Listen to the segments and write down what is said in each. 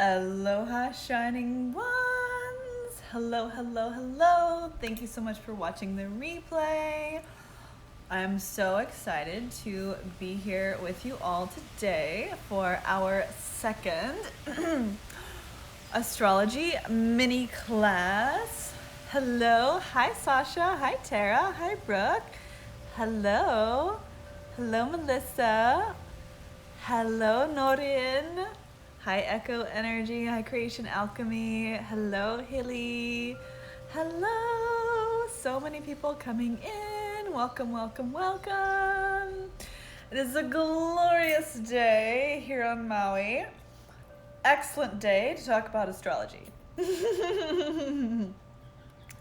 Aloha, shining ones! Hello, hello, hello! Thank you so much for watching the replay. I'm so excited to be here with you all today for our second Astrology Mini Class. Hello, hi Sasha, hi Tara, hi Brooke. Hello, hello Melissa. Hello Norin. Hi Echo Energy, hi Creation Alchemy. Hello Hilly. Hello. So many people coming in. Welcome, welcome, welcome. It is a glorious day here on Maui. Excellent day to talk about astrology.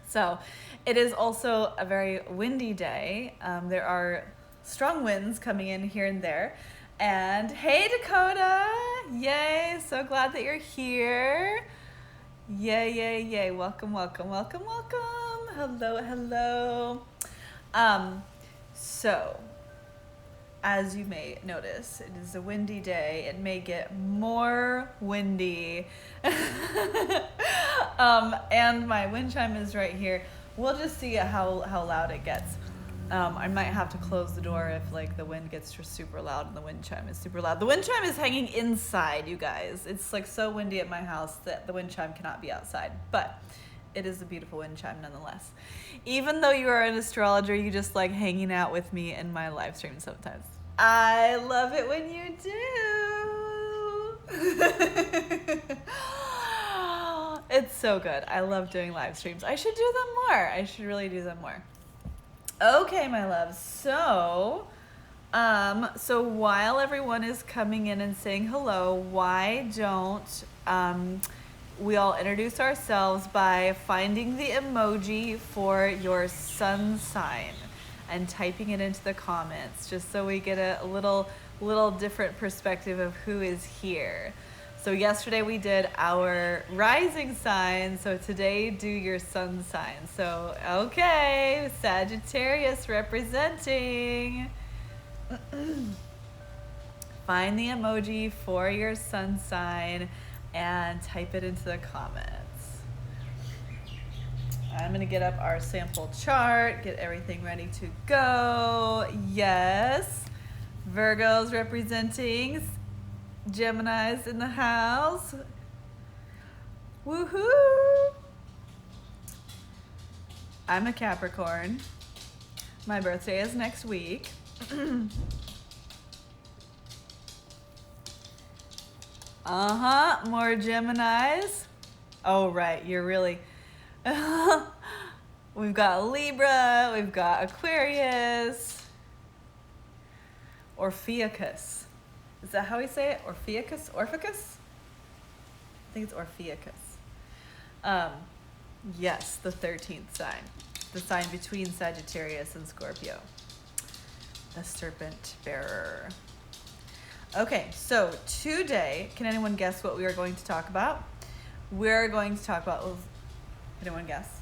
So, it is also a very windy day. There are strong winds coming in here and there. And hey Dakota! Yay! So glad that you're here. Yay, yay, yay. Welcome, welcome, welcome, welcome. Hello, hello. So, as you may notice, it is a windy day. It may get more windy. And my wind chime is right here. We'll just see how loud it gets. I might have to close the door if like the wind gets super loud and the wind chime is super loud. The wind chime is hanging inside, you guys. It's like so windy at my house that the wind chime cannot be outside. But it is a beautiful wind chime nonetheless. Even though you are an astrologer, you just like hanging out with me in my live stream sometimes. I love it when you do. It's so good. I love doing live streams. I should do them more. I should really do them more. Okay, my loves. So while everyone is coming in and saying hello, why don't we all introduce ourselves by finding the emoji for your sun sign and typing it into the comments, just so we get a little different perspective of who is here. So yesterday we did our rising sign, so today do your sun sign. So, okay, Sagittarius representing. Find the emoji for your sun sign and type it into the comments. I'm gonna get up our sample chart, get everything ready to go. Yes, Virgos representing. Gemini's in the house. Woohoo! I'm a Capricorn. My birthday is next week. More Geminis. Oh, right, you're really... We've got Libra, we've got Aquarius. Orpheus. Is that how we say it? Orpheus? Orpheus? I think it's Orpheus. Yes, the 13th sign. The sign between Sagittarius and Scorpio. The serpent bearer. Okay, so today, can anyone guess what we are going to talk about? We're going to talk about, anyone guess?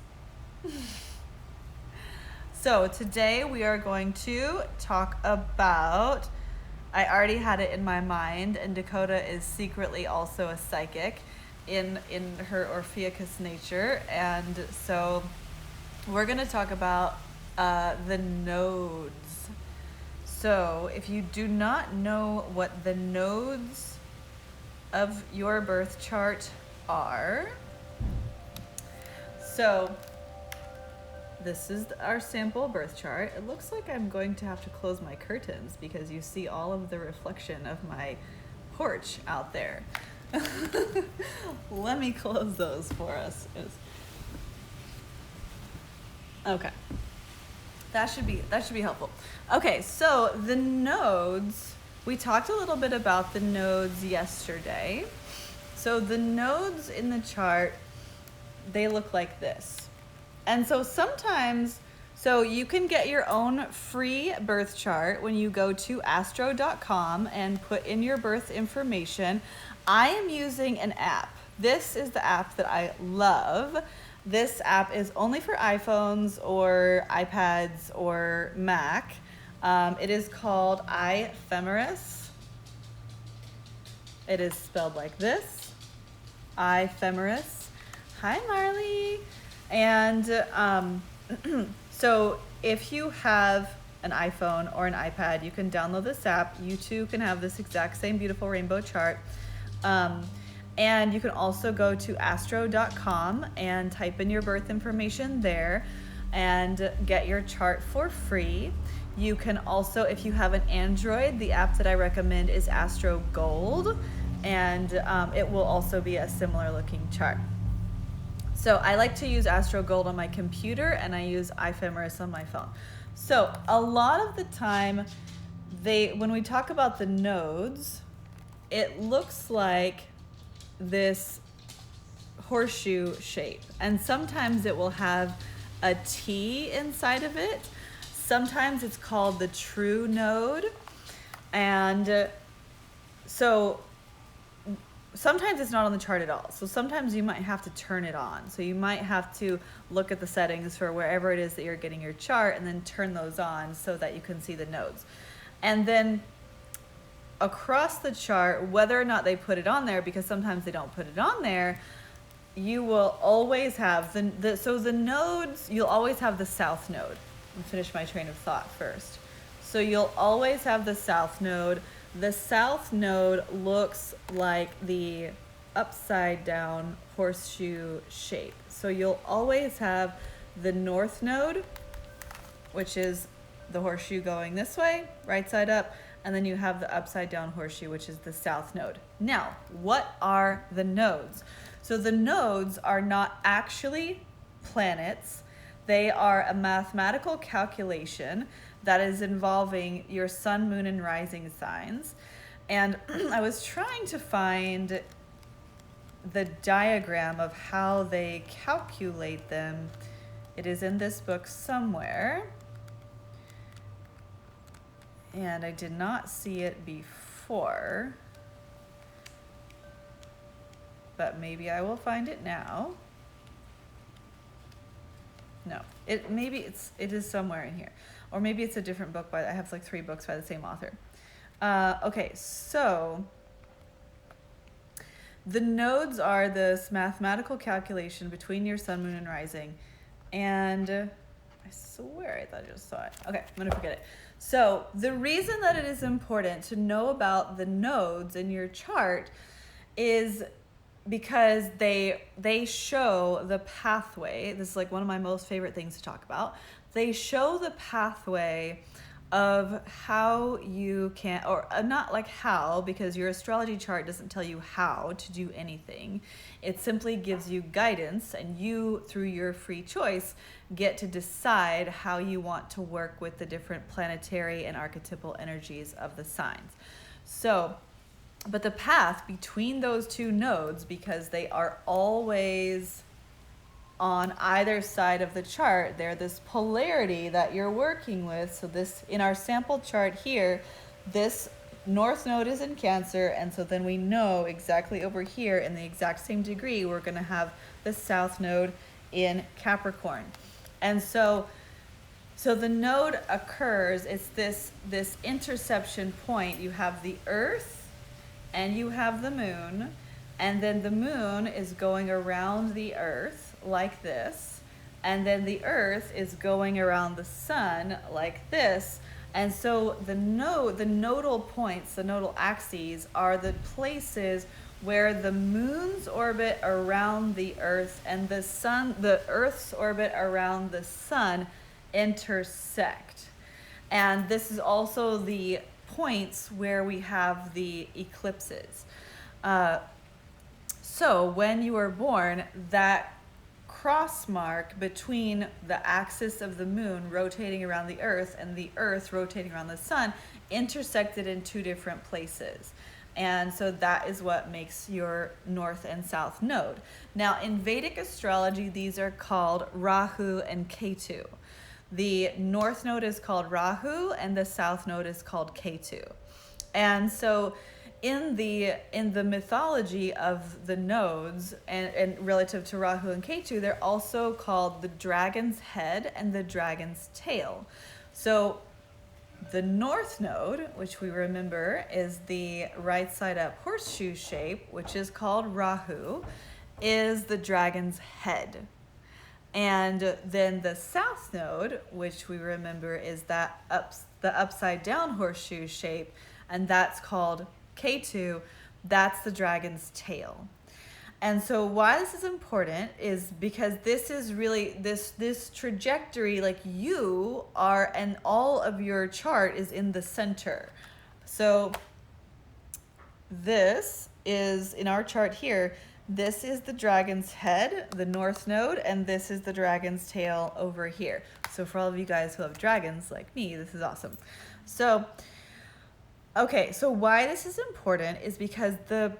So today we are going to talk about, I already had it in my mind, and Dakota is secretly also a psychic in her Orpheus nature, and so we're going to talk about the nodes. So if you do not know what the nodes of your birth chart are, so this is our sample birth chart. It looks like I'm going to have to close my curtains because you see all of the reflection of my porch out there. Let me close those for us. Okay. That should be helpful. Okay, so the nodes, we talked a little bit about the nodes yesterday. So the nodes in the chart, they look like this. And so sometimes, so you can get your own free birth chart when you go to astro.com and put in your birth information. I am using an app. This is the app that I love. This app is only for iPhones or iPads or Mac. It is called iFemeris. It is spelled like this. ephemeris. Hi, Marley. And so if you have an iPhone or an iPad, you can download this app. You too can have this exact same beautiful rainbow chart. And you can also go to astro.com and type in your birth information there and get your chart for free. You can also, if you have an Android, the app that I recommend is Astro Gold, and it will also be a similar looking chart. So I like to use Astro Gold on my computer, and I use ephemeris on my phone. So a lot of the time, when we talk about the nodes, it looks like this horseshoe shape, and sometimes it will have a T inside of it. Sometimes it's called the true node, and so sometimes it's not on the chart at all. So sometimes you might have to turn it on. So you might have to look at the settings for wherever it is that you're getting your chart and then turn those on so that you can see the nodes. And then across the chart, whether or not they put it on there, because sometimes they don't put it on there, you will always have so the nodes, you'll always have the south node. I'll finish my train of thought first. So you'll always have the south node. The south node looks like the upside down horseshoe shape. So you'll always have the north node, which is the horseshoe going this way, right side up, and then you have the upside down horseshoe, which is the south node. Now, what are the nodes? So the nodes are not actually planets. They are a mathematical calculation that is involving your sun, moon, and rising signs. And I was trying to find the diagram of how they calculate them. It is in this book somewhere. And I did not see it before, but maybe I will find it now. No, it is somewhere in here, or maybe it's a different book. I have like 3 books by the same author. Okay, so the nodes are this mathematical calculation between your sun, moon, and rising, and I swear I thought I just saw it. Okay, I'm gonna forget it. So the reason that it is important to know about the nodes in your chart is because they show the pathway. This is like one of my most favorite things to talk about. They show the pathway of how you can, or not like how, because your astrology chart doesn't tell you how to do anything. It simply gives you guidance, and you, through your free choice, get to decide how you want to work with the different planetary and archetypal energies of the signs. So, but the path between those 2 nodes, because they are always on either side of the chart, they're this polarity that you're working with. So this, in our sample chart here, this north node is in Cancer, and so then we know exactly over here in the exact same degree we're going to have the south node in Capricorn. And so the node occurs, it's this interception point. You have the Earth and you have the moon, and then the moon is going around the Earth like this, and then the Earth is going around the sun like this. And so the nodal points, the nodal axes, are the places where the moon's orbit around the Earth and the Earth's orbit around the sun intersect. And this is also the points where we have the eclipses. So when you were born, that cross mark between the axis of the moon rotating around the Earth and the Earth rotating around the sun intersected in 2 different places. And so that is what makes your north and south node. Now, in Vedic astrology, these are called Rahu and Ketu. The north node is called Rahu and the south node is called Ketu. And so in the mythology of the nodes and relative to Rahu and Ketu, they're also called the dragon's head and the dragon's tail. So the north node, which we remember is the right side up horseshoe shape, which is called Rahu, is the dragon's head. And then the south node, which we remember is the upside down horseshoe shape, and that's called K2, that's the dragon's tail. And so why this is important is because this is really this trajectory, like you are, and all of your chart is in the center. So this is in our chart here, this is the dragon's head, the north node, and this is the dragon's tail over here. So for all of you guys who have dragons like me, this is awesome. So okay, so why this is important is because the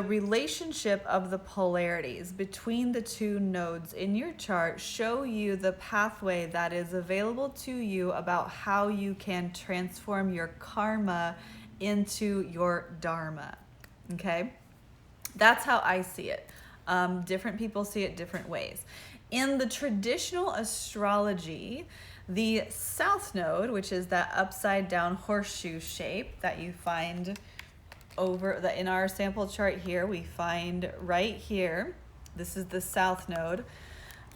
relationship of the polarities between the two nodes in your chart show you the pathway that is available to you about how you can transform your karma into your dharma. Okay, that's how I see it. Different people see it different ways. In the traditional astrology, the south node, which is that upside down horseshoe shape that you find over that in our sample chart here, we find right here. This is the south node.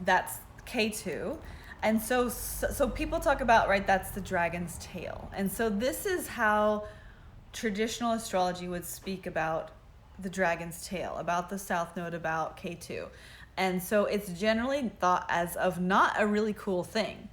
That's K2. And so people talk about, right, that's the dragon's tail. And so this is how traditional astrology would speak about the dragon's tail, about the south node, about K2. And so it's generally thought as of not a really cool thing.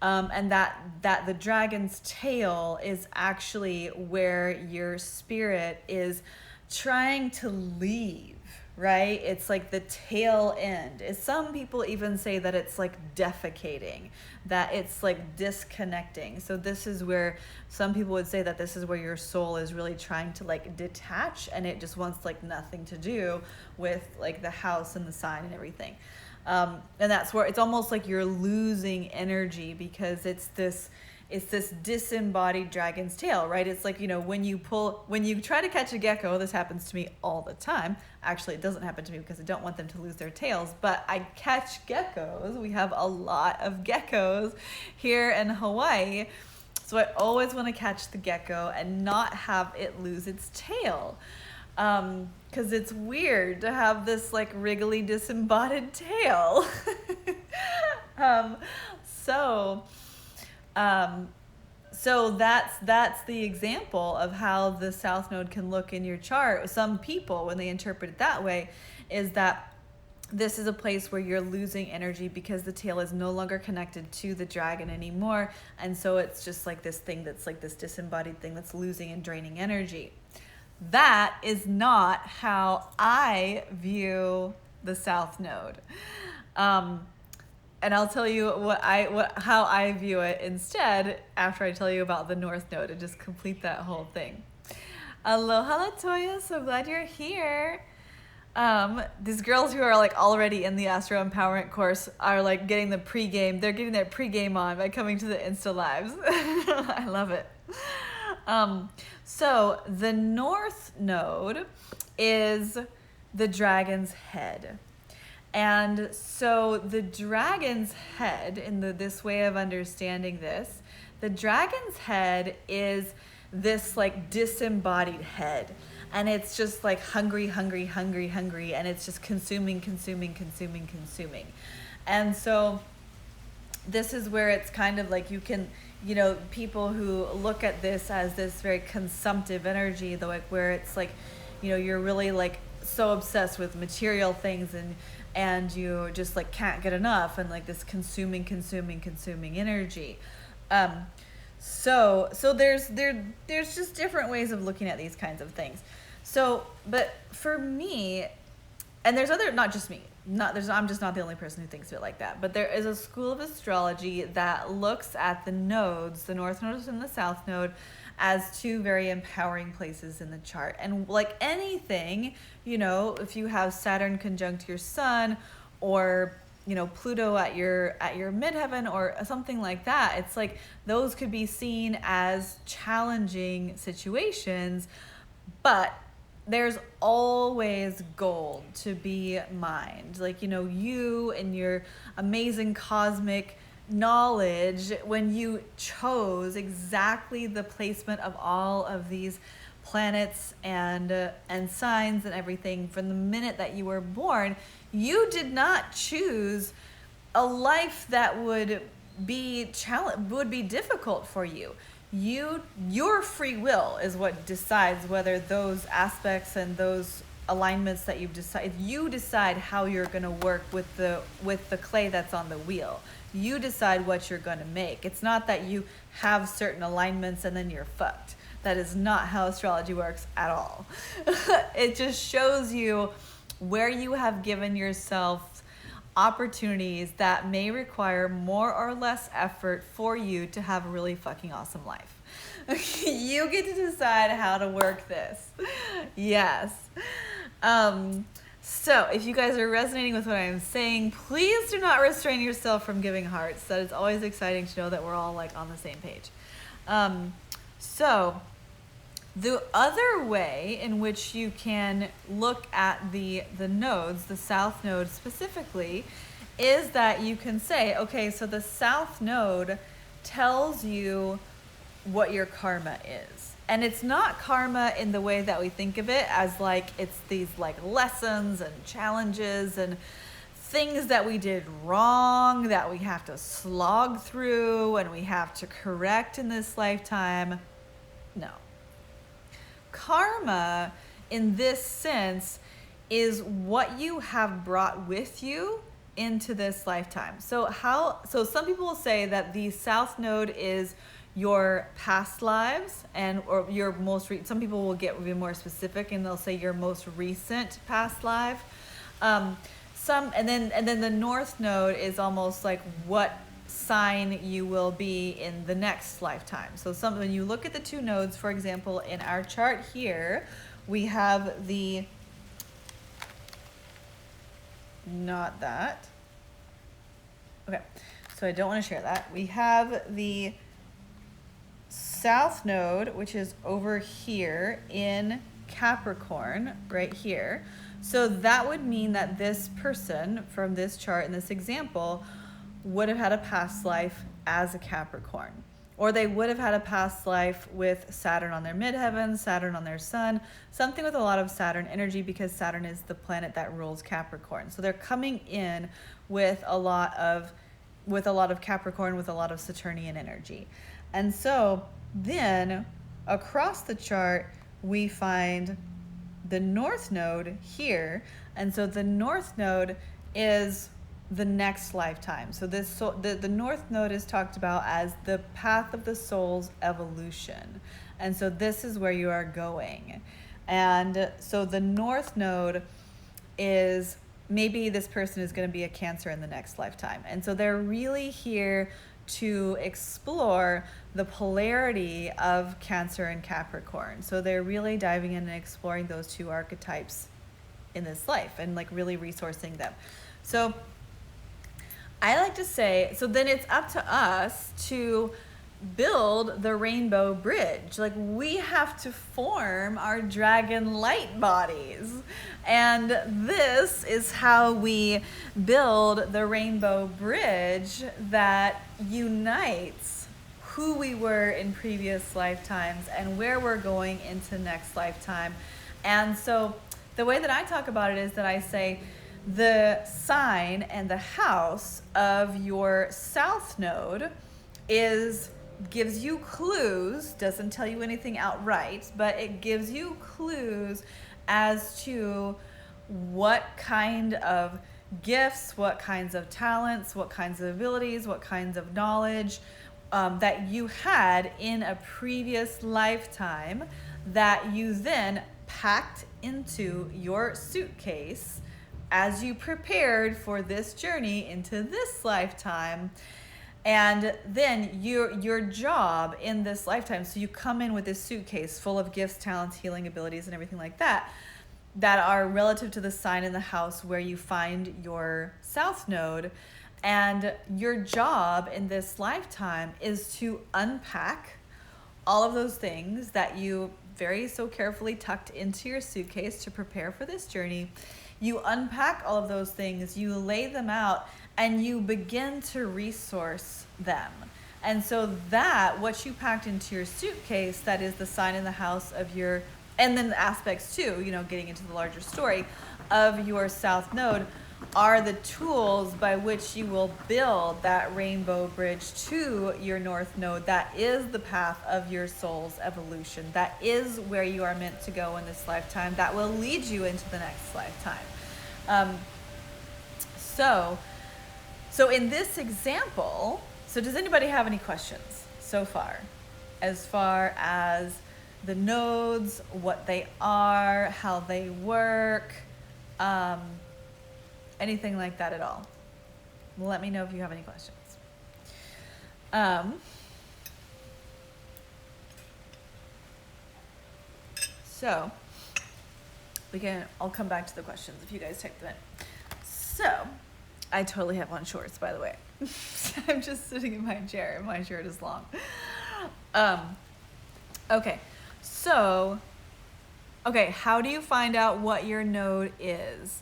And that the dragon's tail is actually where your spirit is trying to leave, right? It's like the tail end. Some people even say that it's like defecating, that it's like disconnecting. So this is where some people would say that this is where your soul is really trying to like detach, and it just wants like nothing to do with like the house and the sign and everything. And that's where it's almost like you're losing energy, because it's this disembodied dragon's tail, right? It's like, you know, when you try to catch a gecko, this happens to me all the time. Actually, it doesn't happen to me because I don't want them to lose their tails, but I catch geckos. We have a lot of geckos here in Hawaii. So I always want to catch the gecko and not have it lose its tail. Because it's weird to have this like wriggly disembodied tail. So that's the example of how the south node can look in your chart. Some people, when they interpret it that way, is that this is a place where you're losing energy because the tail is no longer connected to the dragon anymore. And so it's just like this thing that's like this disembodied thing that's losing and draining energy. That is not how I view the south node. And I'll tell you how I view it instead after I tell you about the north node, and just complete that whole thing. Aloha Latoya, so glad you're here. These girls who are like already in the Astro Empowerment course are like getting the pregame. They're getting their pregame on by coming to the Insta Lives. I love it. So the north node is the dragon's head. And so the dragon's head, in this way of understanding this, the dragon's head is this like disembodied head. And it's just like hungry, hungry, hungry, hungry. And it's just consuming, consuming, consuming, consuming. And so this is where it's kind of like you can, you know, people who look at this as this very consumptive energy, though, like where it's like, you know, you're really like so obsessed with material things and you just like can't get enough, and like this consuming energy. So there's just different ways of looking at these kinds of things. So, but for me, and there's other, not just me, I'm just not the only person who thinks of it like that, but there is a school of astrology that looks at the nodes, the north node and the south node, as two very empowering places in the chart. And like anything, you know, if you have Saturn conjunct your sun, or, you know, Pluto at your midheaven or something like that, it's like those could be seen as challenging situations, but there's always gold to be mined. Like, you know, you and your amazing cosmic knowledge when you chose exactly the placement of all of these planets and signs and everything from the minute that you were born. You did not choose a life that would be difficult for you. Your free will is what decides whether those aspects and those alignments that you decide how you're going to work with the clay that's on the wheel. You decide what you're going to make. It's not that you have certain alignments and then you're fucked. That is not how astrology works at all. It just shows you where you have given yourself opportunities that may require more or less effort for you to have a really fucking awesome life. You get to decide how to work this. Yes. So if you guys are resonating with what I'm saying, please do not restrain yourself from giving hearts. That is always exciting to know that we're all like on the same page. So the other way in which you can look at the nodes, the south node specifically, is that you can say, okay, so the south node tells you what your karma is. And it's not karma in the way that we think of it, as like it's these like lessons and challenges and things that we did wrong that we have to slog through and we have to correct in this lifetime. No. Karma in this sense is what you have brought with you into this lifetime. So some people will say that the south node is your past lives or your some people will get even more specific and they'll say your most recent past life. And then the north node is almost like what sign you will be in the next lifetime. So when you look at the two nodes, for example, in our chart here, we have not that. Okay, so I don't want to share that. We have the south node, which is over here in Capricorn, right here. So that would mean that this person from this chart in this example would have had a past life as a Capricorn. Or they would have had a past life with Saturn on their midheaven, Saturn on their sun, something with a lot of Saturn energy, because Saturn is the planet that rules Capricorn. So they're coming in with a lot of Capricorn, with a lot of Saturnian energy. And so then across the chart, we find the north node here. And so the north node is the next lifetime. So the north node is talked about as the path of the soul's evolution. And so this is where you are going. And so the north node is maybe this person is going to be a Cancer in the next lifetime. And so they're really here to explore the polarity of Cancer and Capricorn. So they're really diving in and exploring those two archetypes in this life and like really resourcing them. So I like to say, so then it's up to us to build the rainbow bridge. Like we have to form our dragon light bodies. And this is how we build the rainbow bridge that unites who we were in previous lifetimes and where we're going into next lifetime. And so the way that I talk about it is that I say the sign and the house of your south node gives you clues, doesn't tell you anything outright, but it gives you clues as to what kind of gifts, what kinds of talents, what kinds of abilities, what kinds of knowledge that you had in a previous lifetime that you then packed into your suitcase as you prepared for this journey into this lifetime. And then your job in this lifetime, so you come in with this suitcase full of gifts, talents, healing abilities, and everything like that are relative to the sign in the house where you find your south node. And your job in this lifetime is to unpack all of those things that you very so carefully tucked into your suitcase to prepare for this journey. You unpack all of those things, you lay them out, and you begin to resource them. And so that, what you packed into your suitcase, that is the sign in the house of your, and then the aspects too, you know, getting into the larger story of your south node, are the tools by which you will build that rainbow bridge to your north node. That is the path of your soul's evolution. That is where you are meant to go in this lifetime. That will lead you into the next lifetime. So in this example, so does anybody have any questions so far? As far as the nodes, what they are, how they work, anything like that at all? Let me know if you have any questions. So I'll come back to the questions if you guys type them in. So I totally have on shorts, by the way. I'm just sitting in my chair and my shirt is long. Okay, so, how do you find out what your node is?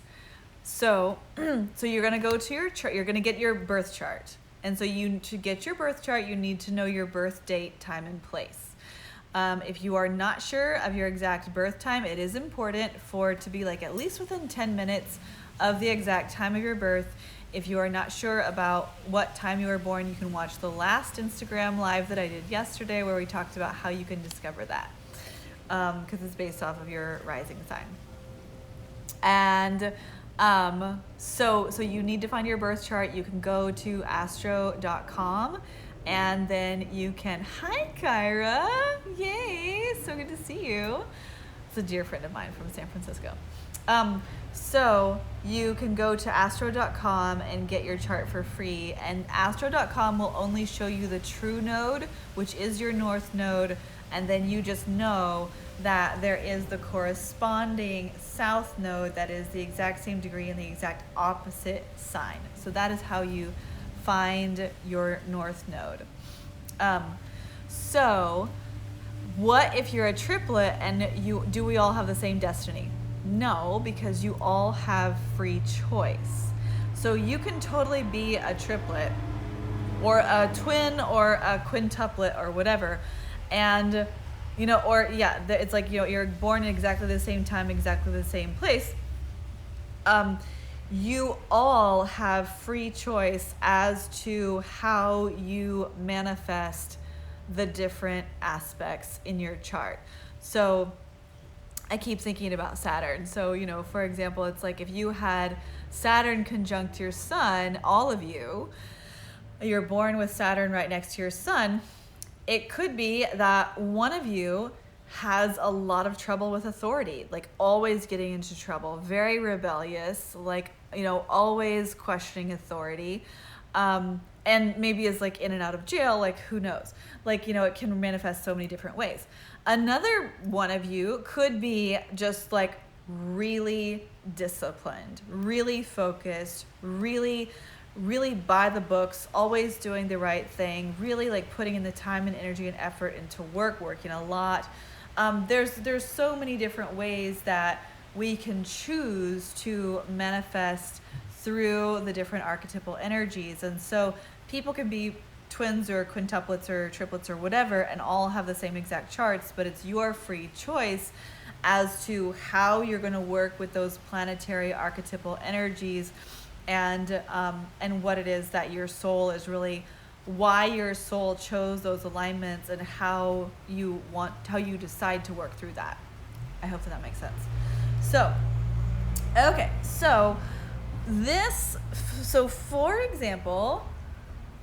So you're gonna go to your chart, you're gonna get your birth chart. And so to get your birth chart, you need to know your birth date, time, and place. If you are not sure of your exact birth time, it is important for it to be like at least within 10 minutes of the exact time of your birth. If you are not sure about what time you were born, you can watch the last Instagram live that I did yesterday where we talked about how you can discover that, because it's based off of your rising sign. And so you need to find your birth chart. You can go to astro.com and then you can, hi Kyra, yay, so good to see you. It's a dear friend of mine from San Francisco. So you can go to astro.com and get your chart for free, and astro.com will only show you the true node, which is your north node, and then you just know that there is the corresponding south node that is the exact same degree in the exact opposite sign. So that is how you find your north node. So what if you're a triplet and do we all have the same destiny? No, because you all have free choice. So you can totally be a triplet or a twin or a quintuplet or whatever. And, you know, or yeah, it's like, you know, you're born in exactly the same time, exactly the same place. You all have free choice as to how you manifest the different aspects in your chart. So I keep thinking about Saturn. So, you know, for example, it's like if you had Saturn conjunct your sun, all of you, you're born with Saturn right next to your sun, it could be that one of you has a lot of trouble with authority, like always getting into trouble, very rebellious, like, you know, always questioning authority, and maybe is like in and out of jail, like who knows? Like, you know, it can manifest so many different ways. Another one of you could be just like really disciplined, really focused, really by the books, always doing the right thing, really like putting in the time and energy and effort into working a lot. There's so many different ways that we can choose to manifest through the different archetypal energies. And so people can be twins or quintuplets or triplets or whatever and all have the same exact charts, but it's your free choice as to how you're going to work with those planetary archetypal energies, and what it is that your soul is really, why your soul chose those alignments, and how you decide to work through that. I hope that makes sense. So, okay, so for example,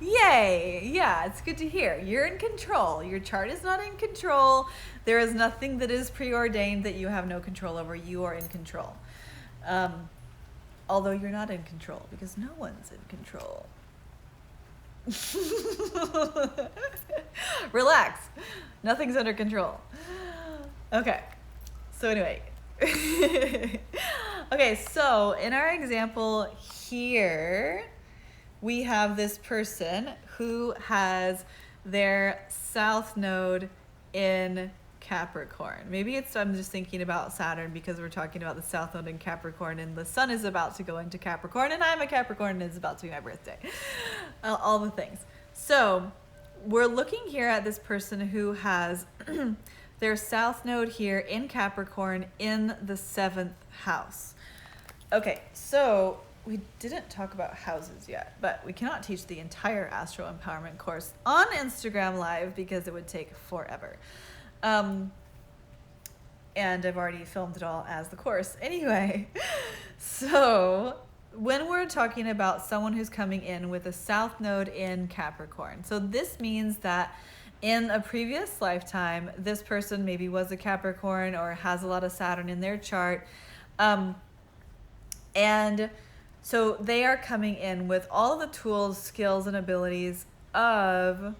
yay, yeah, it's good to hear. You're in control. Your chart is not in control. There is nothing that is preordained that you have no control over. You are in control. Although you're not in control, because no one's in control. Relax. Nothing's under control. Okay. So anyway. Okay, so in our example here, we have this person who has their south node in Capricorn. Maybe I'm just thinking about Saturn because we're talking about the South Node in Capricorn, and the sun is about to go into Capricorn, and I'm a Capricorn, and it's about to be my birthday. All the things. So we're looking here at this person who has their South Node here in Capricorn in the 7th house. Okay, so we didn't talk about houses yet, but we cannot teach the entire Astro Empowerment course on Instagram Live because it would take forever. And I've already filmed it all as the course. Anyway, so when we're talking about someone who's coming in with a South Node in Capricorn, so this means that in a previous lifetime, this person maybe was a Capricorn or has a lot of Saturn in their chart. And so they are coming in with all of the tools, skills, and abilities of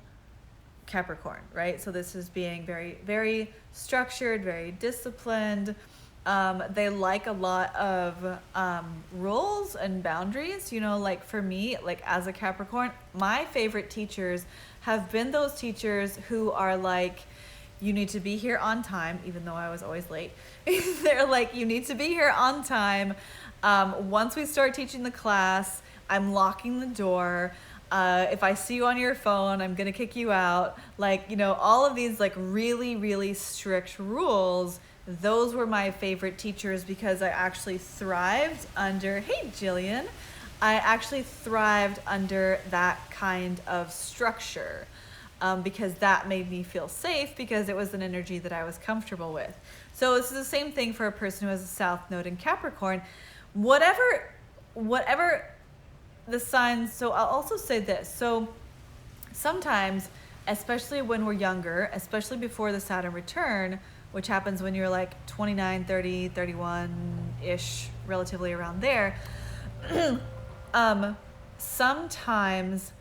Capricorn, right? So this is being very, very structured, very disciplined. They like a lot of rules and boundaries. You know, like for me, like as a Capricorn, my favorite teachers have been those teachers who are like, you need to be here on time, even though I was always late. They're like, you need to be here on time. Once we start teaching the class, I'm locking the door. If I see you on your phone, I'm gonna kick you out. Like, you know, all of these like really, really strict rules. Those were my favorite teachers because I actually thrived under, hey Jillian, I actually thrived under that kind of structure. Because that made me feel safe because it was an energy that I was comfortable with. So this is the same thing for a person who has a South Node in Capricorn. Whatever the signs, so I'll also say this. So sometimes, especially when we're younger, especially before the Saturn return, which happens when you're like 29, 30, 31-ish, relatively around there, sometimes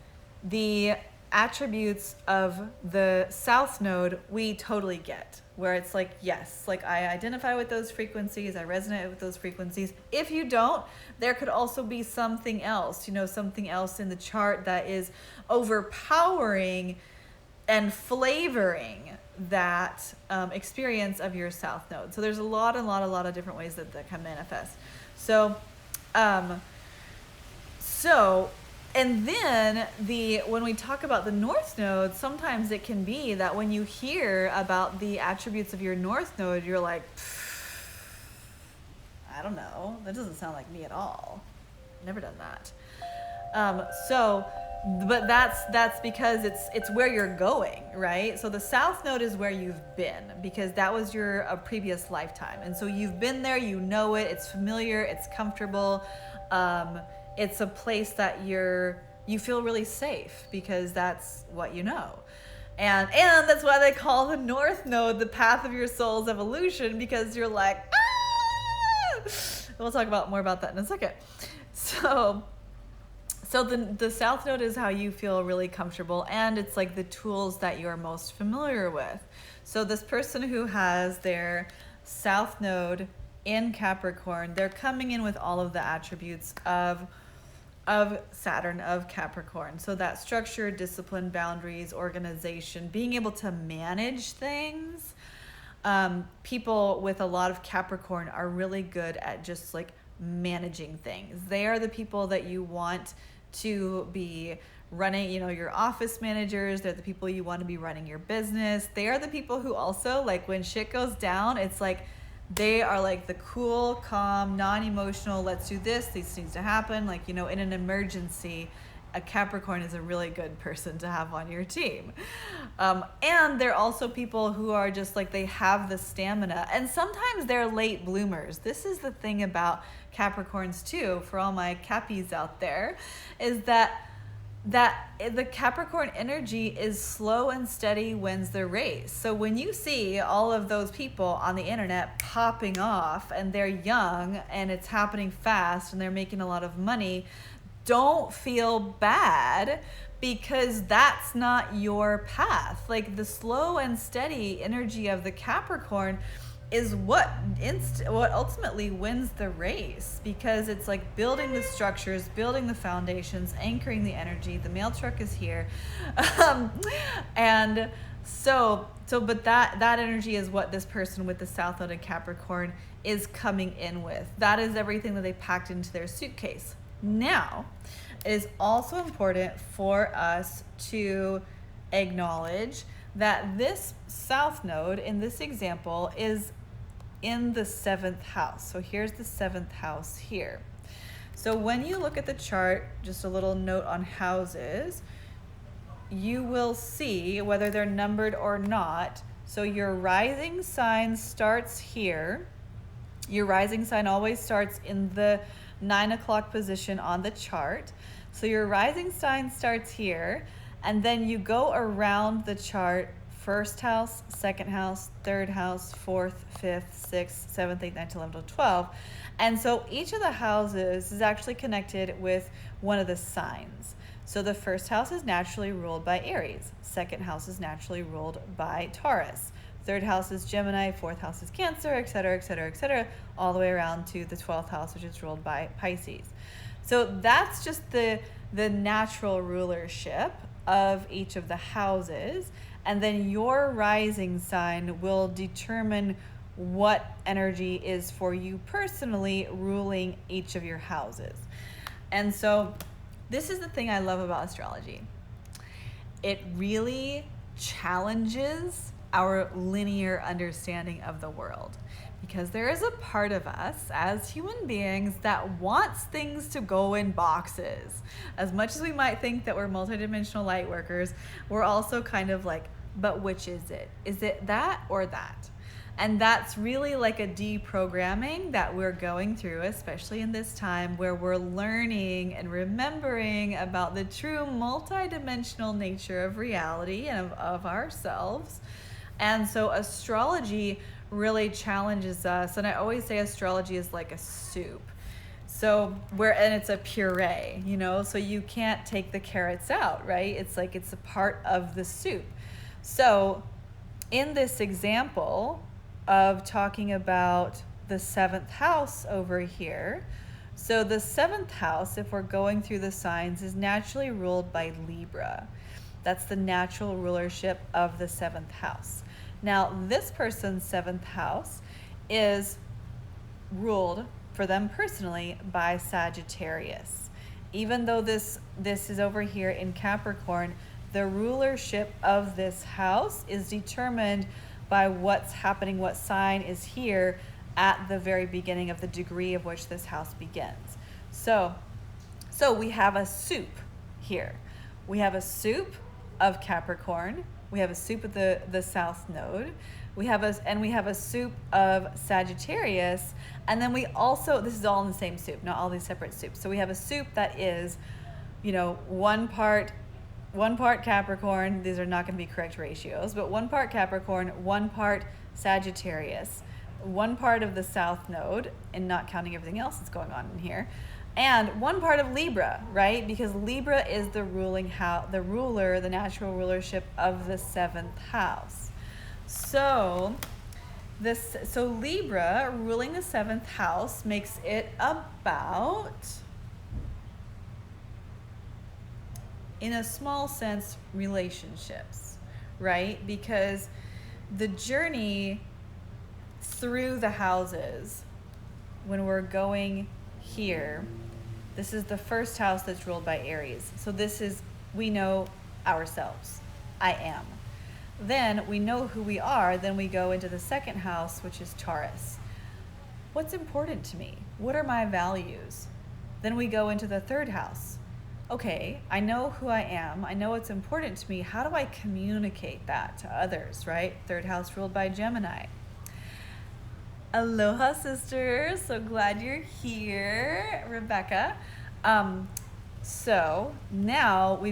the attributes of the South Node we totally get, where it's like, yes, like I identify with those frequencies, I resonate with those frequencies. If you don't, there could also be something else, you know, something else in the chart that is overpowering and flavoring that experience of your South Node. So there's a lot of different ways that can manifest. So and then when we talk about the North Node, sometimes it can be that when you hear about the attributes of your North Node, you're like, I don't know, that doesn't sound like me at all. Never done that. But that's because it's where you're going, right? So the South Node is where you've been because that was your previous lifetime. And so you've been there, you know it, it's familiar, it's comfortable. It's a place that you feel really safe because that's what you know. And that's why they call the North Node the path of your soul's evolution, because you're like, ah! We'll talk more about that in a second. So the South Node is how you feel really comfortable, and it's like the tools that you're most familiar with. So this person who has their South Node in Capricorn, they're coming in with all of the attributes of Saturn, of Capricorn. So that structure, discipline, boundaries, organization, being able to manage things. People with a lot of Capricorn are really good at just like managing things. They are the people that you want to be running, you know, your office managers. They're the people you want to be running your business. They are the people who also, like, when shit goes down, it's like they are like the cool, calm, non-emotional, let's do this needs to happen. Like, you know, in an emergency, a Capricorn is a really good person to have on your team. And they're also people who are just like, they have the stamina, and sometimes they're late bloomers. This is the thing about Capricorns too, for all my Cappies out there, is that the Capricorn energy is slow and steady wins the race. So when you see all of those people on the internet popping off and they're young and it's happening fast and they're making a lot of money, don't feel bad, because that's not your path. Like, the slow and steady energy of the Capricorn is what ultimately wins the race, because it's like building the structures, building the foundations, anchoring the energy. The mail truck is here. And But that energy is what this person with the South Node in Capricorn is coming in with. That is everything that they packed into their suitcase. Now, it is also important for us to acknowledge that this South Node in this example is in the 7th house. So here's the 7th house here. So when you look at the chart, just a little note on houses, you will see whether they're numbered or not. So your rising sign starts here. Your rising sign always starts in the 9 o'clock position on the chart. So your rising sign starts here, and then you go around the chart: 1st house, 2nd house, 3rd house, 4th, 5th, 6th, 7th, 8th, 9th, 11th, 12th. And so each of the houses is actually connected with one of the signs. So the 1st house is naturally ruled by Aries. 2nd house is naturally ruled by Taurus. 3rd house is Gemini. 4th house is Cancer, etc., etc., etc., all the way around to the 12th house, which is ruled by Pisces. So that's just the natural rulership of each of the houses. And then your rising sign will determine what energy is for you personally ruling each of your houses. And so this is the thing I love about astrology. It really challenges our linear understanding of the world, because there is a part of us as human beings that wants things to go in boxes. As much as we might think that we're multidimensional light workers, we're also kind of like, but which is it? Is it that or that? And that's really like a deprogramming that we're going through, especially in this time where we're learning and remembering about the true multidimensional nature of reality and of ourselves. And so astrology really challenges us. And I always say astrology is like a soup. And it's a puree, so you can't take the carrots out, right? It's like it's a part of the soup. So in this example of talking about the 7th house over here, so the 7th house, if we're going through the signs, is naturally ruled by Libra. That's the natural rulership of the 7th house. Now, this person's 7th house is ruled for them personally by Sagittarius. Even though this is over here in Capricorn, the rulership of this house is determined by what's happening, what sign is here at the very beginning of the degree of which this house begins. So we have a soup here. We have a soup of Capricorn. We have a soup of the South Node. We have a soup of Sagittarius. And then we also, this is all in the same soup, not all these separate soups. So we have a soup that is, one part Capricorn. These are not going to be correct ratios, but 1 part Capricorn, 1 part Sagittarius, 1 part of the South Node, and not counting everything else that's going on in here, and 1 part of Libra, right? Because Libra is the the natural rulership of the 7th house. So Libra ruling the 7th house makes it about, in a small sense, relationships, right? Because the journey through the houses, when we're going here, this is the 1st house that's ruled by Aries. So we know ourselves. I am. Then we know who we are. Then we go into the 2nd house, which is Taurus. What's important to me? What are my values? Then we go into the 3rd house. Okay, I know who I am. I know what's important to me. How do I communicate that to others, right? 3rd house ruled by Gemini. Aloha, sisters. So glad you're here, Rebecca. So now we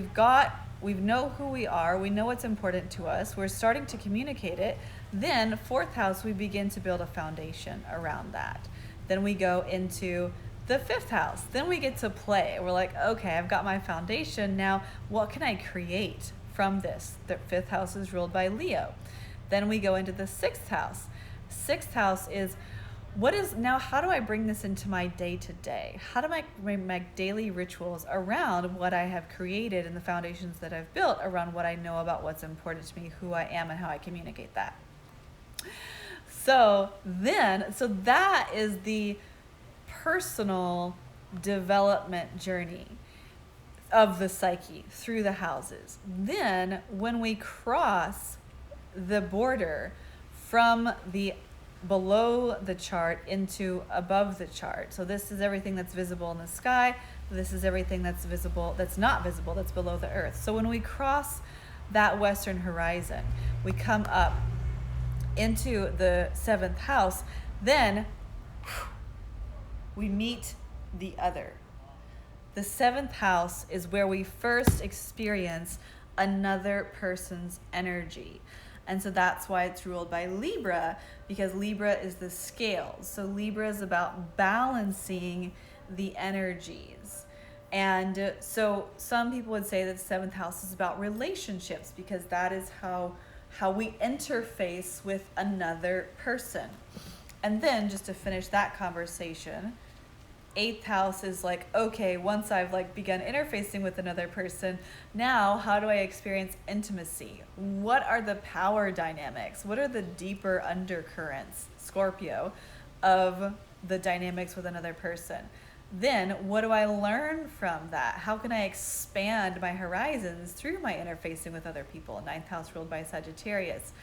know who we are. We know what's important to us. We're starting to communicate it. Then 4th house, we begin to build a foundation around that. Then we go into the 5th house. Then we get to play. We're like, okay, I've got my foundation. Now, what can I create from this? The 5th house is ruled by Leo. Then we go into the 6th house. 6th house is, how do I bring this into my day-to-day? How do I make daily rituals around what I have created and the foundations that I've built around what I know about what's important to me, who I am, and how I communicate that? So that is the personal development journey of the psyche through the houses. Then when we cross the border from the below the chart into above the chart, so this is everything that's visible in the sky, this is everything that's visible, that's not visible, that's below the earth. So when we cross that western horizon, we come up into the 7th house, then we meet the other. The 7th house is where we first experience another person's energy. And so that's why it's ruled by Libra, because Libra is the scales. So Libra is about balancing the energies. And so some people would say that the 7th house is about relationships, because that is how we interface with another person. And then just to finish that conversation, 8th house is like, okay, once I've like begun interfacing with another person, now how do I experience intimacy? What are the power dynamics? What are the deeper undercurrents, Scorpio, of the dynamics with another person? Then what do I learn from that? How can I expand my horizons through my interfacing with other people? 9th house ruled by Sagittarius.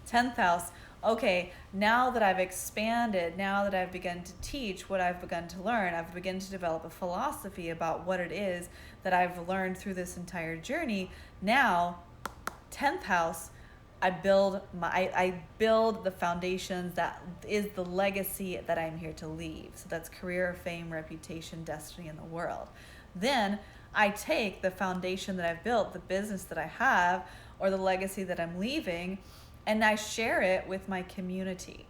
10th house, okay, now that I've expanded, now that I've begun to teach what I've begun to learn, I've begun to develop a philosophy about what it is that I've learned through this entire journey. Now, 10th house, I build the foundations that is the legacy that I'm here to leave. So that's career, fame, reputation, destiny in the world. Then I take the foundation that I've built, the business that I have, or the legacy that I'm leaving, and I share it with my community.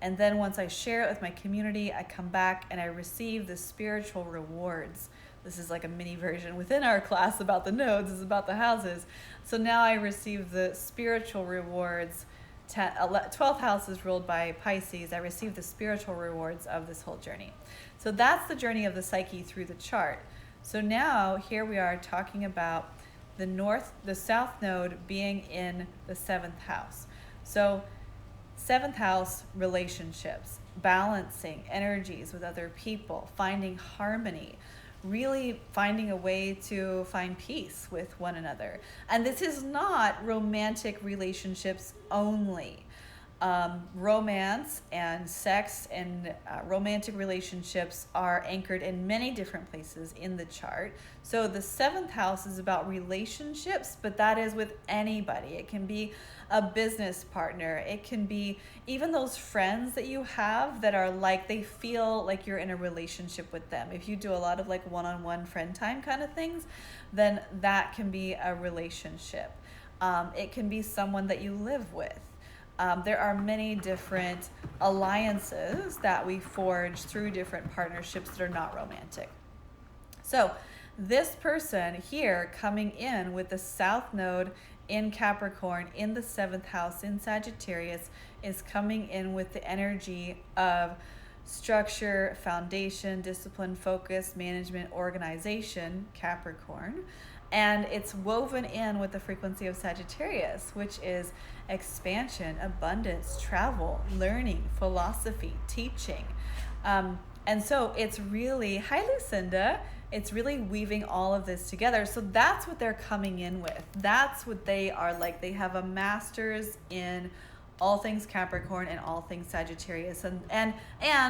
And then once I share it with my community, I come back and I receive the spiritual rewards. This is like a mini version within our class about the nodes, is about the houses. So now I receive the spiritual rewards. 12th house is ruled by Pisces. I receive the spiritual rewards of this whole journey. So that's the journey of the psyche through the chart. So now here we are talking about the south node being in the 7th house. So 7th house, relationships, balancing energies with other people, finding harmony, really finding a way to find peace with one another. And this is not romantic relationships only. Romance and sex and romantic relationships are anchored in many different places in the chart. So the 7th house is about relationships, but that is with anybody. It can be a business partner. It can be even those friends that you have that are like, they feel like you're in a relationship with them. If you do a lot of like one-on-one friend time kind of things, then that can be a relationship. It can be someone that you live with. There are many different alliances that we forge through different partnerships that are not romantic. So this person here coming in with the south node in Capricorn in the 7th house in Sagittarius is coming in with the energy of structure, foundation, discipline, focus, management, organization, Capricorn. And it's woven in with the frequency of Sagittarius, which is expansion, abundance, travel, learning, philosophy, teaching. And so it's really, hi Lucinda, it's really weaving all of this together. So that's what they're coming in with. That's what they are like. They have a master's in all things Capricorn and all things Sagittarius. And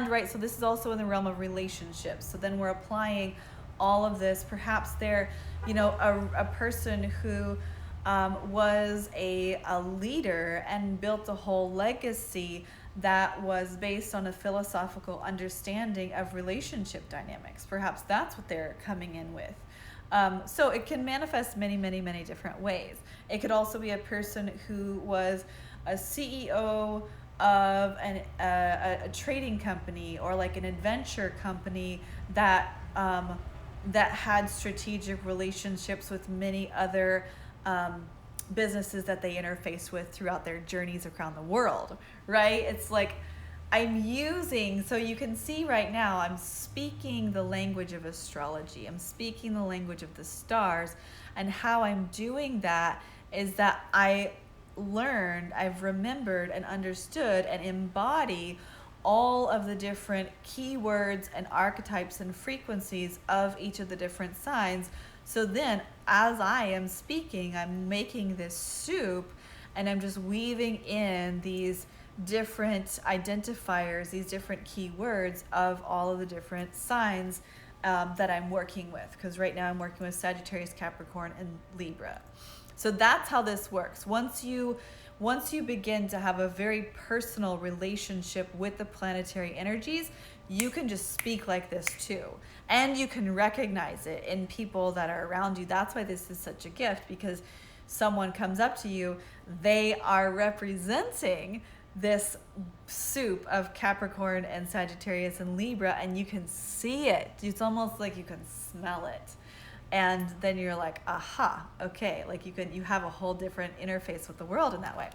right, so this is also in the realm of relationships. So then we're applying all of this. Perhaps they're, a person who was a leader and built a whole legacy that was based on a philosophical understanding of relationship dynamics. Perhaps that's what they're coming in with. So it can manifest many, many, many different ways. It could also be a person who was a CEO of a trading company or like an adventure company that had strategic relationships with many other businesses that they interface with throughout their journeys around the world, right? It's like I'm using, so you can see right now, I'm speaking the language of astrology. I'm speaking the language of the stars. And how I'm doing that is that I've remembered and understood and embody all of the different keywords and archetypes and frequencies of each of the different signs. So then, as I am speaking, I'm making this soup, and I'm just weaving in these different identifiers, these different keywords of all of the different signs that I'm working with. Because right now I'm working with Sagittarius, Capricorn, and Libra. So that's how this works. Once you begin to have a very personal relationship with the planetary energies, you can just speak like this too. And you can recognize it in people that are around you. That's why this is such a gift, because someone comes up to you, they are representing this soup of Capricorn and Sagittarius and Libra, and you can see it. It's almost like you can smell it. And then you're like, aha, okay, like you have a whole different interface with the world in that way.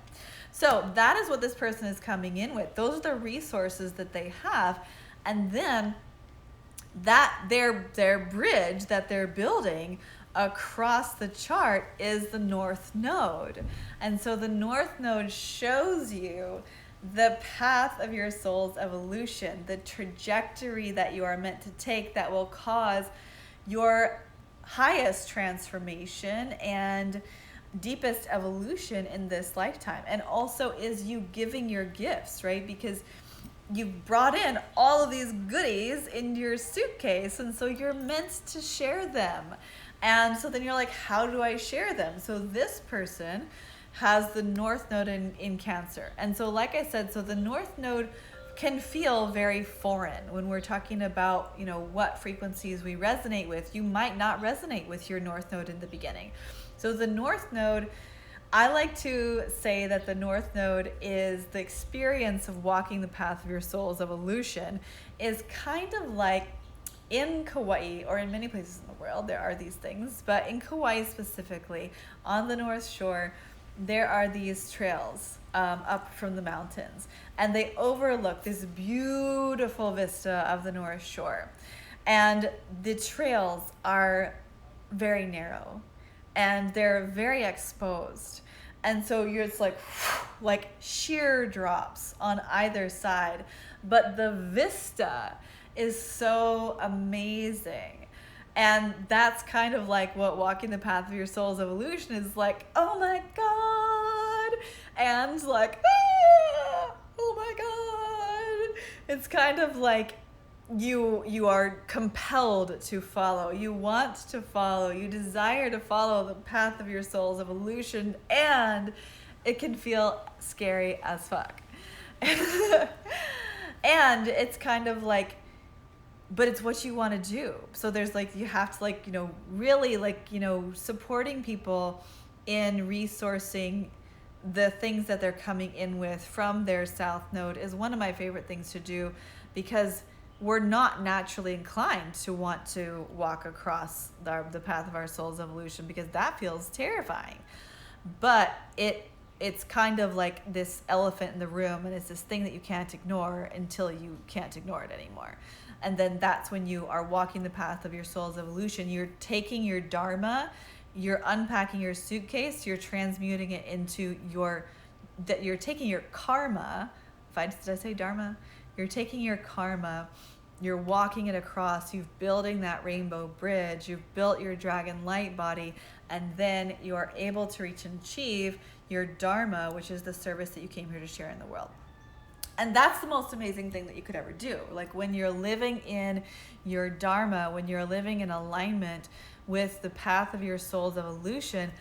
So that is what this person is coming in with. Those are the resources that they have. And then that their bridge that they're building across the chart is the North Node. And so the North Node shows you the path of your soul's evolution, the trajectory that you are meant to take that will cause your highest transformation and deepest evolution in this lifetime. And also is you giving your gifts, right? Because you've brought in all of these goodies in your suitcase, and so you're meant to share them. And so then you're like, how do I share them? So this person has the North Node in Cancer. And so like I said, so the North Node can feel very foreign when we're talking about, what frequencies we resonate with. You might not resonate with your North Node in the beginning. So the North Node, I like to say that the North Node is the experience of walking the path of your soul's evolution, is kind of like in Kauai, or in many places in the world, there are these things, but in Kauai specifically, on the North Shore, there are these trails up from the mountains, and they overlook this beautiful vista of the North Shore. And the trails are very narrow, and they're very exposed. And so you're just like sheer drops on either side, but the vista is so amazing. And that's kind of like what walking the path of your soul's evolution is like. Oh my God. And like, oh my God. It's kind of like you are compelled to follow. You want to follow. You desire to follow the path of your soul's evolution, and it can feel scary as fuck. And it's kind of like, but it's what you want to do. So there's you have to really supporting people in resourcing the things that they're coming in with from their South Node is one of my favorite things to do, because we're not naturally inclined to want to walk across the path of our soul's evolution, because that feels terrifying. But it's kind of like this elephant in the room, and it's this thing that you can't ignore until you can't ignore it anymore. And then that's when you are walking the path of your soul's evolution. You're taking your Dharma, you're unpacking your suitcase, you're transmuting it into you're taking your karma. Did I say Dharma? You're taking your karma, you're walking it across, you've building that rainbow bridge, you've built your dragon light body, and then you are able to reach and achieve your Dharma, which is the service that you came here to share in the world. And that's the most amazing thing that you could ever do. Like when you're living in your Dharma, when you're living in alignment with the path of your soul's evolution,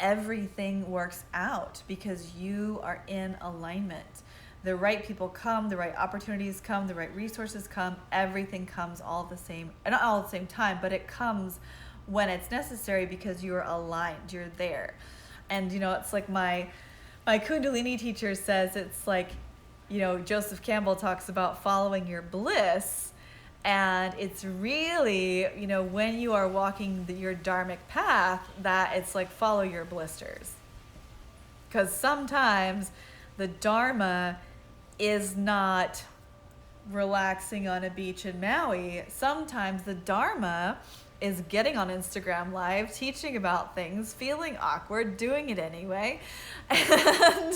everything works out because you are in alignment. The right people come, the right opportunities come, the right resources come, everything comes all the same, not all at the same time, but it comes when it's necessary because you're aligned, you're there. And it's like my Kundalini teacher says, it's like, Joseph Campbell talks about following your bliss, and it's really, when you are walking your dharmic path, that it's like follow your blisters. Because sometimes the Dharma is not relaxing on a beach in Maui, sometimes the Dharma is getting on Instagram Live, teaching about things, feeling awkward, doing it anyway. And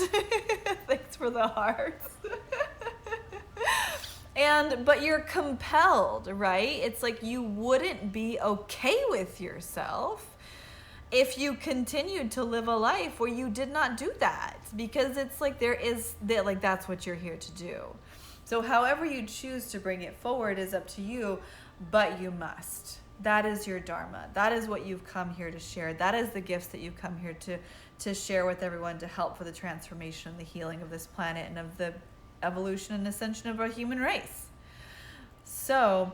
thanks for the hearts. But you're compelled, right? It's like you wouldn't be okay with yourself if you continued to live a life where you did not do that, because it's like that's what you're here to do. So however you choose to bring it forward is up to you, but you must. That is your Dharma. That is what you've come here to share. That is the gifts that you've come here to share with everyone, to help for the transformation and the healing of this planet and of the evolution and ascension of our human race. So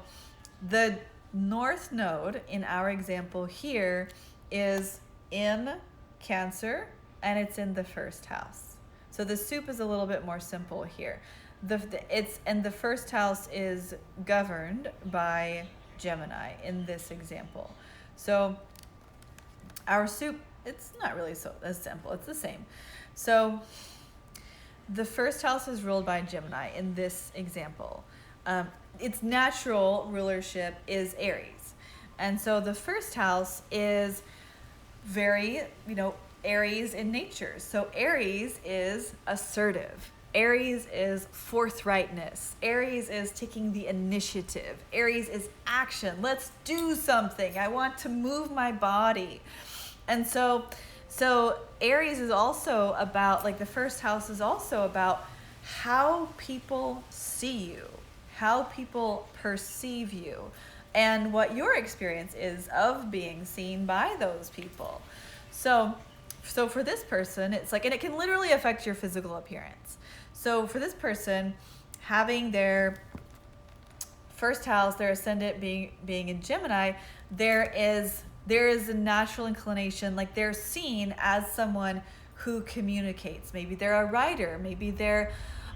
the North Node in our example here is in Cancer, and it's in the first house. So the soup is a little bit more simple here. The first house is governed by Gemini in this example. So our soup, it's not really as simple. It's the same. So the first house is ruled by Gemini in this example. Its natural rulership is Aries. And so the first house is very, Aries in nature. So Aries is assertive. Aries is forthrightness. Aries is taking the initiative. Aries is action. Let's do something. I want to move my body. And so Aries is also about, like, the first house is also about how people see you, how people perceive you, and what your experience is of being seen by those people. So for this person, it's like, and it can literally affect your physical appearance. So for this person, having their first house, their ascendant being in Gemini, there is a natural inclination, like they're seen as someone who communicates. Maybe they're a writer, maybe they're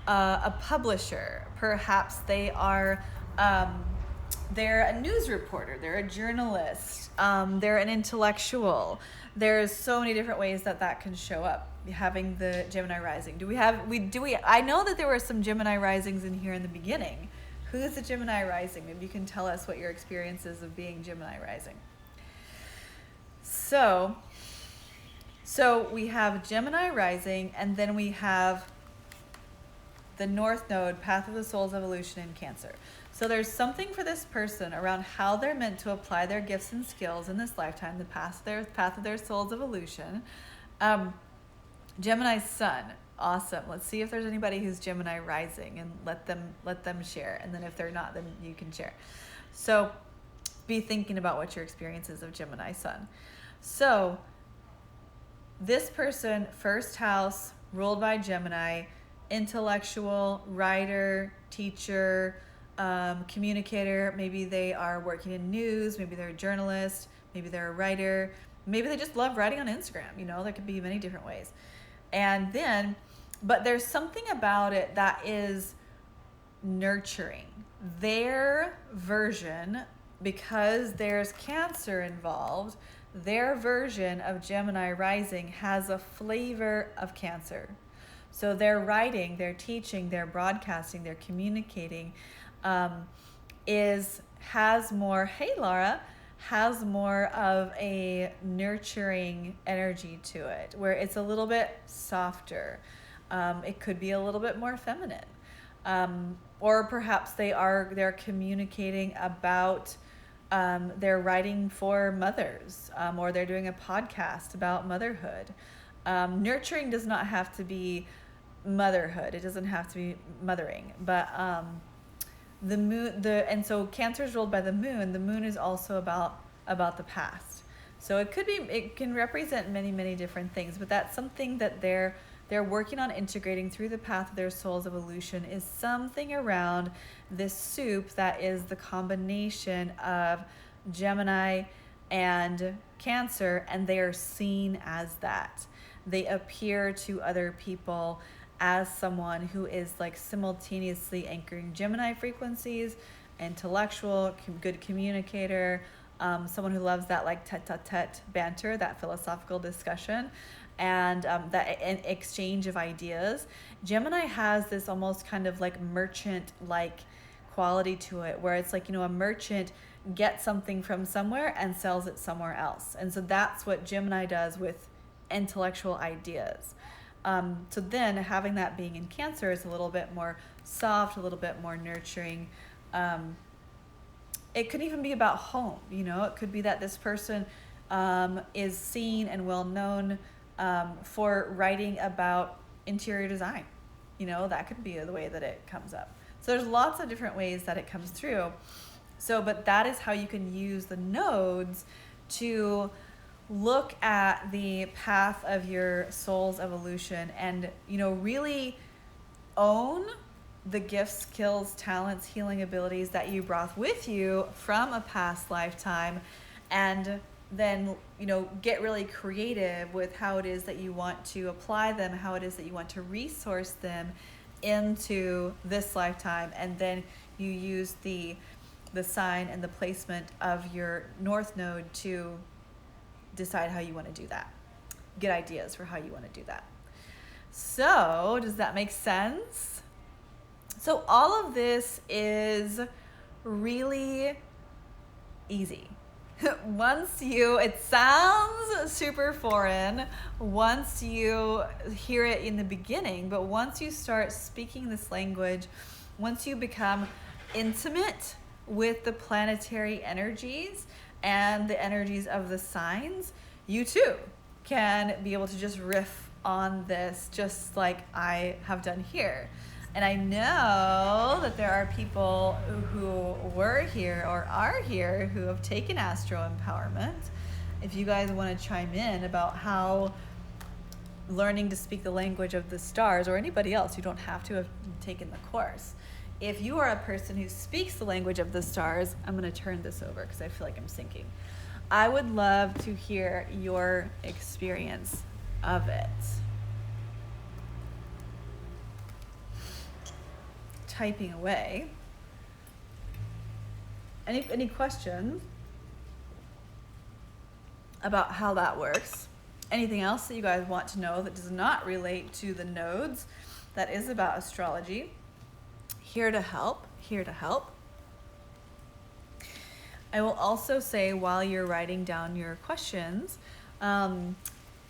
a publisher, perhaps they're a news reporter, they're a journalist, they're an intellectual. There's so many different ways that can show up, having the Gemini rising. I know that there were some Gemini risings in here in the beginning. Who's the Gemini rising? Maybe you can tell us what your experience is of being Gemini rising. So we have Gemini rising, and then we have the North Node, path of the soul's evolution in Cancer. So there's something for this person around how they're meant to apply their gifts and skills in this lifetime, the path of their soul's evolution. Gemini sun, awesome. Let's see if there's anybody who's Gemini rising, and let them share. And then if they're not, then you can share. So be thinking about what your experience is of Gemini sun. So this person, first house, ruled by Gemini, intellectual, writer, teacher, communicator. Maybe they are working in news, maybe they're a journalist, maybe they're a writer, maybe they just love writing on Instagram. There could be many different ways. But there's something about it that is nurturing. Their version, because there's Cancer involved, their version of Gemini rising has a flavor of Cancer. So their writing, their teaching, their broadcasting, their communicating has more, hey Laura, has more of a nurturing energy to it, where it's a little bit softer. It could be a little bit more feminine. Or perhaps they're communicating about, they're writing for mothers, or they're doing a podcast about motherhood. Nurturing does not have to motherhood. It doesn't have to be mothering, but the moon, and so Cancer is ruled by the moon. The moon is also about the past. So it can represent many, many different things, but that's something that they're working on integrating through the path of their soul's evolution, is something around this soup that is the combination of Gemini and Cancer, and they are seen as that. They appear to other people as someone who is like simultaneously anchoring Gemini frequencies, intellectual, good communicator, someone who loves that like tete-a-tete banter, that philosophical discussion, and that an exchange of ideas. Gemini has this almost kind of like merchant like quality to it where it's like, a merchant gets something from somewhere and sells it somewhere else. And so that's what Gemini does with intellectual ideas. So then having that being in Cancer is a little bit more soft, a little bit more nurturing. It could even be about home, it could be that this person is seen and well known for writing about interior design. That could be the way that it comes up. So there's lots of different ways that it comes through. So, but that is how you can use the nodes to look at the path of your soul's evolution and, really own the gifts, skills, talents, healing abilities that you brought with you from a past lifetime, and then, get really creative with how it is that you want to apply them, how it is that you want to resource them into this lifetime. And then you use the sign and the placement of your North Node to decide how you want to do that. Get ideas for how you want to do that. So, does that make sense? So all of this is really easy. It sounds super foreign once you hear it in the beginning, but once you start speaking this language, once you become intimate with the planetary energies and the energies of the signs, you too can be able to just riff on this just like I have done here. And I know that there are people who were here or are here who have taken Astro Empowerment. If you guys want to chime in about how learning to speak the language of the stars, or anybody else, you don't have to have taken the course. If you are a person who speaks the language of the stars, I'm going to turn this over because I feel like I'm sinking. I would love to hear your experience of it. Typing away. Any questions about how that works? Anything else that you guys want to know that does not relate to the nodes, that is about astrology? Here to help, here to help. I will also say, while you're writing down your questions,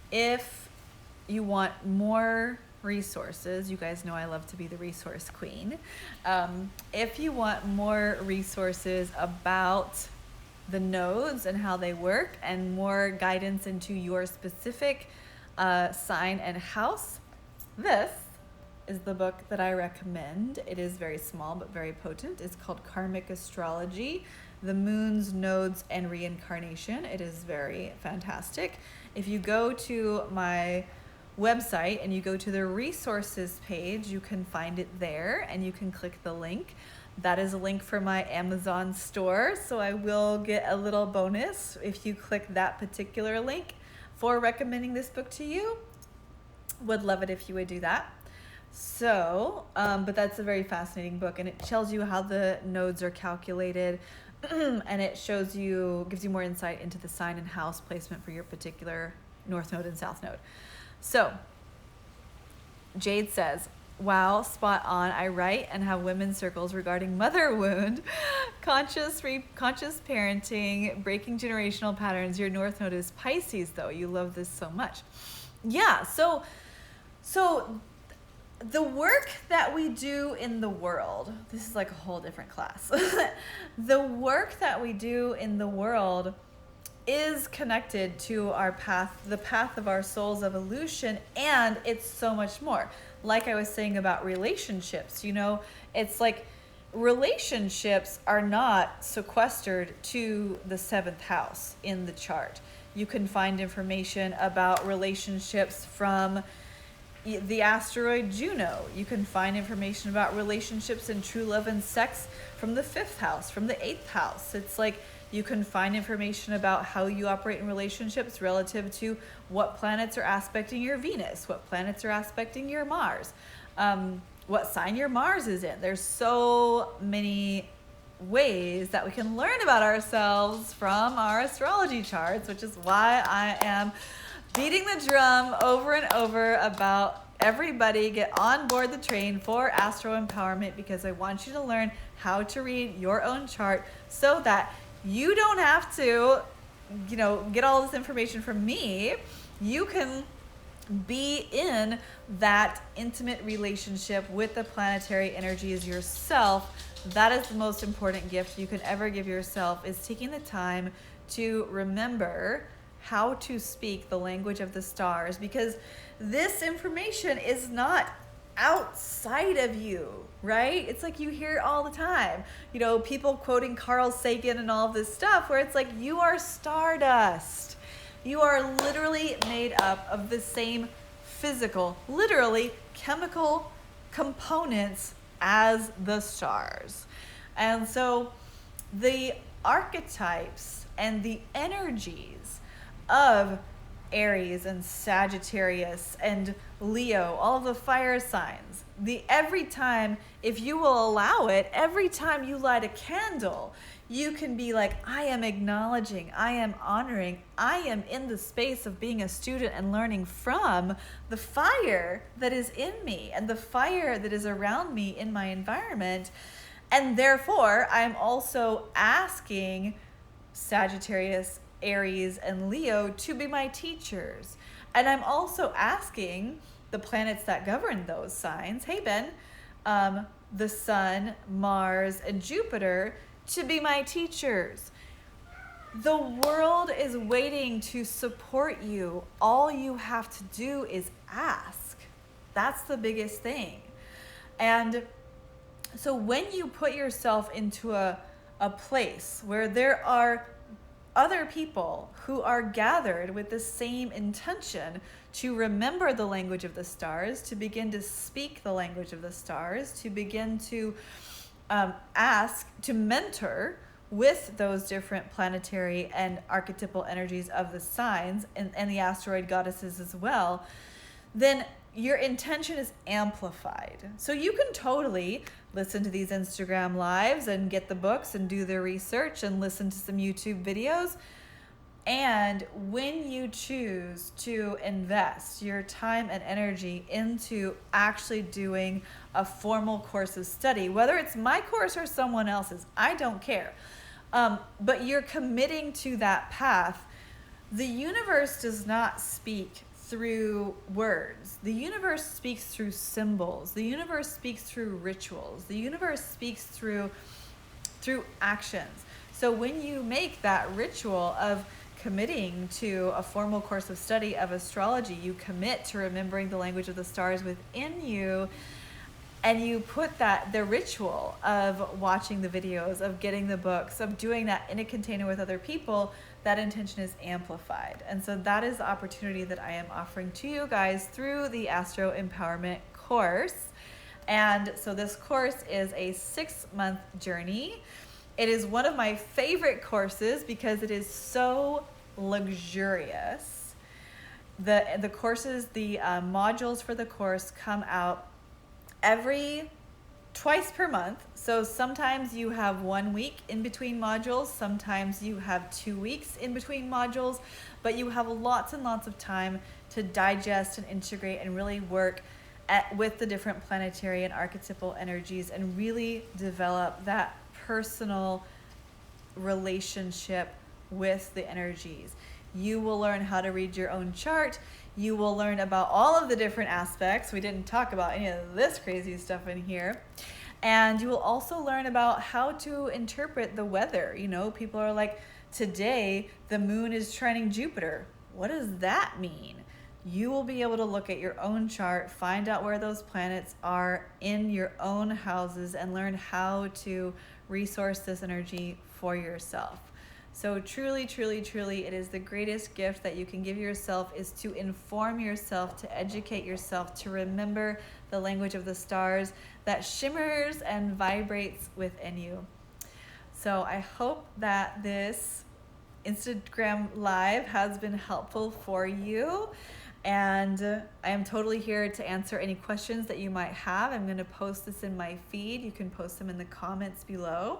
if you want more resources, you guys know I love to be the resource queen. If you want more resources about the nodes and how they work, and more guidance into your specific sign and house, this is the book that I recommend. It is very small but very potent. It's called Karmic Astrology: The Moons, Nodes, and Reincarnation. It is very fantastic. If you go to my website and you go to the resources page, you can find it there and you can click the link. That is a link for my Amazon store, so I will get a little bonus if you click that particular link for recommending this book to you. Would love it if you would do that. So, but that's a very fascinating book, and it tells you how the nodes are calculated, and it gives you more insight into the sign and house placement for your particular North Node and South Node. So, Jade says, wow, spot on. I write and have women's circles regarding mother wound, conscious parenting, breaking generational patterns. Your North Node is Pisces, though. You love this so much. Yeah, so the work that we do in the world, this is like a whole different class. The work that we do in the world is connected to our path, the path of our soul's evolution, and it's so much more. Like I was saying about relationships, it's like relationships are not sequestered to the 7th house in the chart. You can find information about relationships from the asteroid Juno. You can find information about relationships and true love and sex from the 5th house, from the 8th house. It's like you can find information about how you operate in relationships relative to what planets are aspecting your Venus, what planets are aspecting your Mars, what sign your Mars is in. There's so many ways that we can learn about ourselves from our astrology charts, which is why I am beating the drum over and over about everybody get on board the train for Astro Empowerment, because I want you to learn how to read your own chart so that you don't have to, get all this information from me. You can be in that intimate relationship with the planetary energies yourself. That is the most important gift you can ever give yourself, is taking the time to remember how to speak the language of the stars, because this information is not outside of you, right? It's like you hear it all the time, people quoting Carl Sagan and all of this stuff, where it's like, you are stardust. You are literally made up of the same physical, literally chemical components as the stars. And so the archetypes and the energies of Aries and Sagittarius and Leo, all of the fire signs, every time, if you will allow it, every time you light a candle, you can be like, I am acknowledging, I am honoring, I am in the space of being a student and learning from the fire that is in me and the fire that is around me in my environment. And therefore, I'm also asking Sagittarius, Aries, and Leo to be my teachers. And I'm also asking the planets that govern those signs, hey Ben, the Sun, Mars, and Jupiter, to be my teachers. The world is waiting to support you. All you have to do is ask. That's the biggest thing. And so when you put yourself into a place where there are other people who are gathered with the same intention to remember the language of the stars, to begin to speak the language of the stars, to begin to ask, to mentor with those different planetary and archetypal energies of the signs and the asteroid goddesses as well, then your intention is amplified. So you can totally listen to these Instagram lives and get the books and do the research and listen to some YouTube videos. And when you choose to invest your time and energy into actually doing a formal course of study, whether it's my course or someone else's, I don't care. But you're committing to that path. The universe does not speak through words. The universe speaks through symbols. The universe speaks through rituals. The universe speaks through actions. So when you make that ritual of committing to a formal course of study of astrology, you commit to remembering the language of the stars within you, and you put the ritual of watching the videos, of getting the books, of doing that in a container with other people, that intention is amplified. And so that is the opportunity that I am offering to you guys through the Astro Empowerment course. And so this course is a 6-month journey. It is one of my favorite courses because it is so luxurious. The courses, the modules for the course come out twice per month. So sometimes you have 1 week in between modules, sometimes you have 2 weeks in between modules, but you have lots and lots of time to digest and integrate and really work with the different planetary and archetypal energies and really develop that personal relationship with the energies. You will learn how to read your own chart. You will learn about all of the different aspects. We didn't talk about any of this crazy stuff in here. And you will also learn about how to interpret the weather. People are like, today the moon is trining Jupiter. What does that mean? You will be able to look at your own chart, find out where those planets are in your own houses, and learn how to resource this energy for yourself. So truly, truly, truly, it is the greatest gift that you can give yourself, is to inform yourself, to educate yourself, to remember the language of the stars that shimmers and vibrates within you. So I hope that this Instagram live has been helpful for you. And I am totally here to answer any questions that you might have. I'm going to post this in my feed. You can post them in the comments below.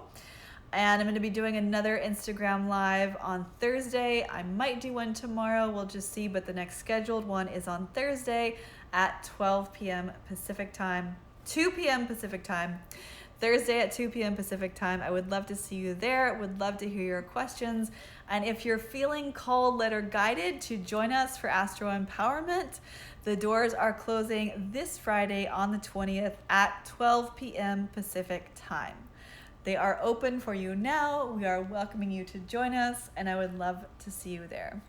And I'm going to be doing another Instagram live on Thursday. I might do one tomorrow. We'll just see, but the next scheduled one is on Thursday at 12 p.m. Pacific time, 2 p.m. Pacific time. Thursday at 2 p.m. Pacific time. I would love to see you there. Would love to hear your questions. And if you're feeling called, led, or guided to join us for Astro Empowerment, the doors are closing this Friday on the 20th at 12 p.m. Pacific time. They are open for you now. We are welcoming you to join us, and I would love to see you there.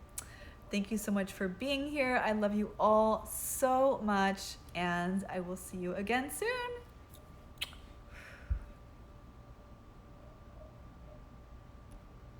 Thank you so much for being here. I love you all so much, and I will see you again soon.